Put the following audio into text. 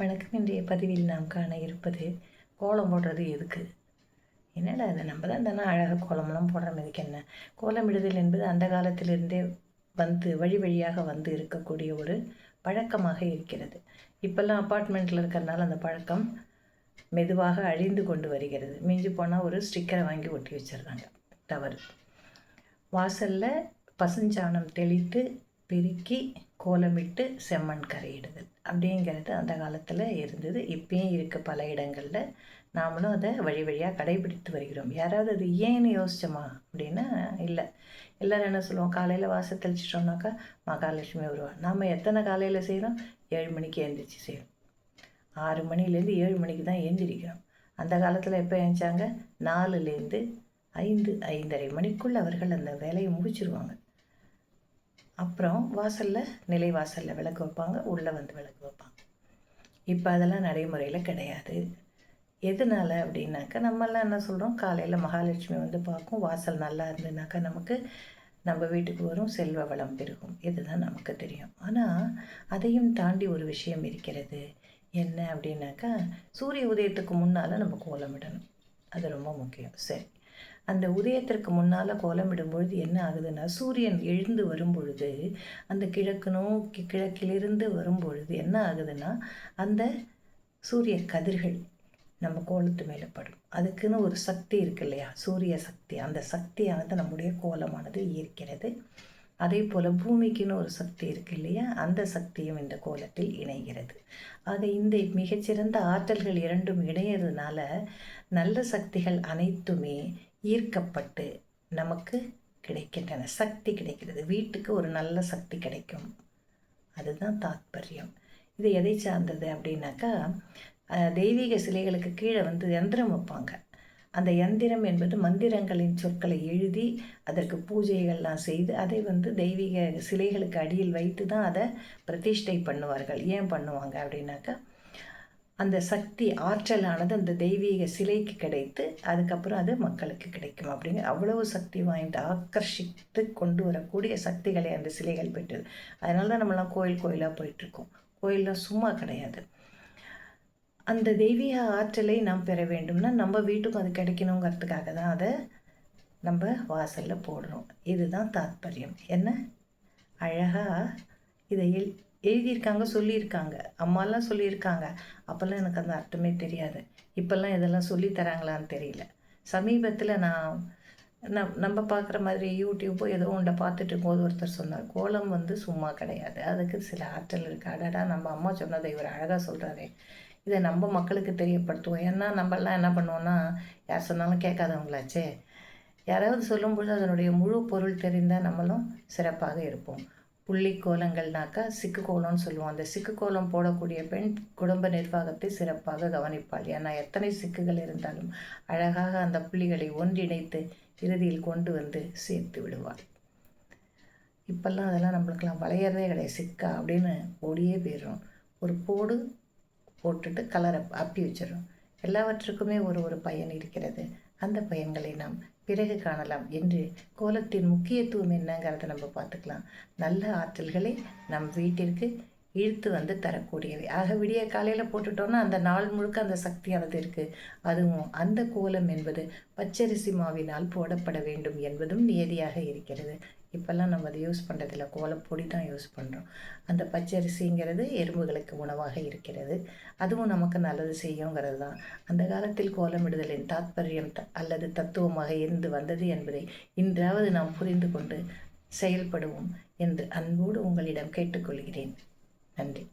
வணக்கம். இன்றைய பதிவில் நாம் காண இருப்பது கோலம் போடுறது எதுக்கு? என்னடா அது, நம்ம தான் தானே அழகாக கோலமெல்லாம் போடுற இதுக்கு என்ன? கோலமிடுதல் என்பது அந்த காலத்திலிருந்தே வழி வழியாக இருக்கக்கூடிய ஒரு பழக்கமாக இருக்கிறது. இப்போல்லாம் அப்பார்ட்மெண்ட்டில் இருக்கிறதுனால அந்த பழக்கம் மெதுவாக அழிந்து கொண்டு வருகிறது. மிஞ்சி போனால் ஒரு ஸ்டிக்கரை வாங்கி ஒட்டி வச்சிடுறாங்க. தவறு. வாசலில் பசுஞ்சாணம் தெளித்து பெருக்கி கோலமிட்டு செம்மண் கரையிடுதல் அப்படிங்கிறது அந்த காலத்தில் இருந்தது. இப்பயும் இருக்குது பல இடங்களில். நாமளும் அதை வழி வழியாக கடைபிடித்து வருகிறோம். யாராவது அது ஏன்னு யோசிச்சோமா அப்படின்னா இல்லை. எல்லோரும் என்ன சொல்லுவோம், காலையில் வாசல் தெளிச்சிட்டோம்னாக்கா மகாலட்சுமி வருவாள். நாம் எத்தனை காலையில் செய்கிறோம்? 7 மணிக்கு எழுந்திரிச்சு செய்கிறோம். 6 மணிலேருந்து 7 மணிக்கு தான் எழுந்திரிக்கிறோம். அந்த காலத்தில் எப்போ எழுந்தாங்க? 4லேருந்து 5, 5:30 மணிக்குள்ளே அவர்கள் அந்த வேலையை முடிச்சிருவாங்க. அப்புறம் நிலை வாசலில் விளக்கு வைப்பாங்க, உள்ளே வந்து விளக்கு வைப்பாங்க. இப்போ அதெல்லாம் நடைமுறையில் கிடையாது. எதனால் அப்படின்னாக்கா, நம்மெல்லாம் என்ன சொல்கிறோம், காலையில் மகாலட்சுமி வந்து பார்க்கும், வாசல் நல்லா இருந்ததுனாக்கா நமக்கு நம்ம வீட்டுக்கு வரும், செல்வ வளம் பெருகும். இதுதான் நமக்கு தெரியும். ஆனால் அதையும் தாண்டி ஒரு விஷயம் இருக்கிறது. என்ன அப்படின்னாக்கா, சூரிய உதயத்துக்கு முன்னால் நம்ம கோலமிடணும். அது ரொம்ப முக்கியம். சரி, அந்த உதயத்திற்கு முன்னால் கோலமிடும் பொழுது என்ன ஆகுதுன்னா, சூரியன் எழுந்து வரும் பொழுது அந்த கிழக்கு நோக்கி கிழக்கிலிருந்து வரும் பொழுது என்ன ஆகுதுன்னா, அந்த சூரிய கதிர்கள் நம்ம கோலத்து மேலே படும். அதுக்குன்னு ஒரு சக்தி இருக்கு இல்லையா, சூரிய சக்தி. அந்த சக்தியானது நம்முடைய கோலமானது ஈர்க்கிறது. அதே போல் பூமிக்குன்னு ஒரு சக்தி இருக்கு இல்லையா, அந்த சக்தியும் இந்த கோலத்தில் இணைகிறது. ஆக இந்த மிகச்சிறந்த ஆற்றல்கள் இரண்டும் இணையறதுனால நல்ல சக்திகள் அனைத்துமே ஈர்க்கப்பட்டு நமக்கு கிடைக்கின்றன. சக்தி கிடைக்கிறது. வீட்டுக்கு ஒரு நல்ல சக்தி கிடைக்கும். அதுதான் தாத்பரியம். இது எதை சார்ந்தது அப்படின்னாக்கா, தெய்வீக சிலைகளுக்கு கீழே வந்து யந்திரம் வைப்பாங்க. அந்த யந்திரம் என்பது மந்திரங்களின் சொற்களை எழுதி அதற்கு பூஜைகள்லாம் செய்து அதை வந்து தெய்வீக சிலைகளுக்கு அடியில் வைத்து தான் அதை பிரதிஷ்டை பண்ணுவார்கள். ஏன் பண்ணுவாங்க அப்படின்னாக்கா, அந்த சக்தி ஆற்றலானது அந்த தெய்வீக சிலைக்கு கிடைத்து அதுக்கப்புறம் அது மக்களுக்கு கிடைக்கும் அப்படிங்கிற அவ்வளவு சக்தி வாய்ந்த ஆக்கர்ஷித்து கொண்டு வரக்கூடிய சக்திகளை அந்த சிலைகள் பெற்றது. அதனால தான் நம்மளாம் கோயிலாக போயிட்டுருக்கோம். கோயிலெலாம் சும்மா கிடையாது. அந்த தெய்வீக ஆற்றலை நாம் பெற வேண்டும்னா நம்ம வீட்டுக்கும் அது கிடைக்கணுங்கிறதுக்காக தான் அதை நம்ம வாசலில் போடுறோம். இதுதான் தாத்பரியம். என்ன அழகாக இதை எழுதியிருக்காங்க, சொல்லியிருக்காங்க. அம்மாலாம் சொல்லியிருக்காங்க. அப்போல்லாம் எனக்கு அந்த அர்த்தமே தெரியாது. இப்போல்லாம் இதெல்லாம் சொல்லித்தராங்களான்னு தெரியல. சமீபத்தில் நம்ம பார்க்குற மாதிரி யூடியூப்போ ஏதோ ஒன்றை பார்த்துட்டு இருக்கும்போது ஒருத்தர் சொன்னார், கோலம் வந்து சும்மா கிடையாது, அதுக்கு சில ஆற்றல் இருக்குது. அடடா, நம்ம அம்மா சொன்னதை இவர் அழகாக சொல்கிறாரே, இதை நம்ம மக்களுக்கு தெரியப்படுத்துவோம். ஏன்னா நம்மளாம் என்ன பண்ணுவோன்னா, யார் சொன்னாலும் கேட்காதவங்களாச்சே. யாராவது சொல்லும்பொழுது அதனுடைய முழு பொருள் தெரிந்தால் நம்மளும் சிறப்பாக இருப்போம். புள்ளி கோலங்கள்னாக்கா சிக்கு கோலம்னு சொல்லுவோம். அந்த சிக்கு கோலம் போடக்கூடிய பெண் குடும்ப நிர்வாகத்தை சிறப்பாக கவனிப்பாள். ஏன்னா எத்தனை சிக்குகள் இருந்தாலும் அழகாக அந்த புள்ளிகளை ஒன்றிணைத்து இறுதியில் கொண்டு வந்து சேர்த்து விடுவாள். இப்போல்லாம் அதெல்லாம் நம்மளுக்கெல்லாம் வளையறதே கிடையாது. சிக்கா அப்படின்னு ஓடியே போயிடுறோம். ஒரு போட்டுட்டு கலரை அப்பி வச்சிடறோம். எல்லாவற்றுக்குமே ஒரு பயன் இருக்கிறது. அந்த பயன்களை நாம் பிறகு காணலாம். என்று கோலத்தின் முக்கியத்துவம் என்னங்கிறத நம்ம பார்த்துக்கலாம். நல்ல ஆற்றல்களை நம் வீட்டிற்கு இழுத்து வந்து தரக்கூடியவை. ஆக விடிய காலையில் போட்டுட்டோன்னா அந்த நாள் முழுக்க அந்த சக்தியானது இருக்குது. அதுவும் அந்த கோலம் என்பது பச்சரிசி மாவினால் போடப்பட வேண்டும் என்பதும் நியதியாக இருக்கிறது. இப்போல்லாம் நம்ம அதை யூஸ் பண்ணுறதில்ல, கோலப்பொடி தான் யூஸ் பண்ணுறோம். அந்த பச்சரிசிங்கிறது எறும்புகளுக்கு உணவாக இருக்கிறது. அதுவும் நமக்கு நல்லது செய்யுங்கிறது தான் அந்த காலத்தில் கோலமிடுதலின் தாத்பரியம் அல்லது தத்துவமாக இருந்து வந்தது என்பதை இன்றாவது நாம் புரிந்து கொண்டு செயல்படுவோம் என்று அன்போடு உங்களிடம் கேட்டுக்கொள்கிறேன். நன்றி.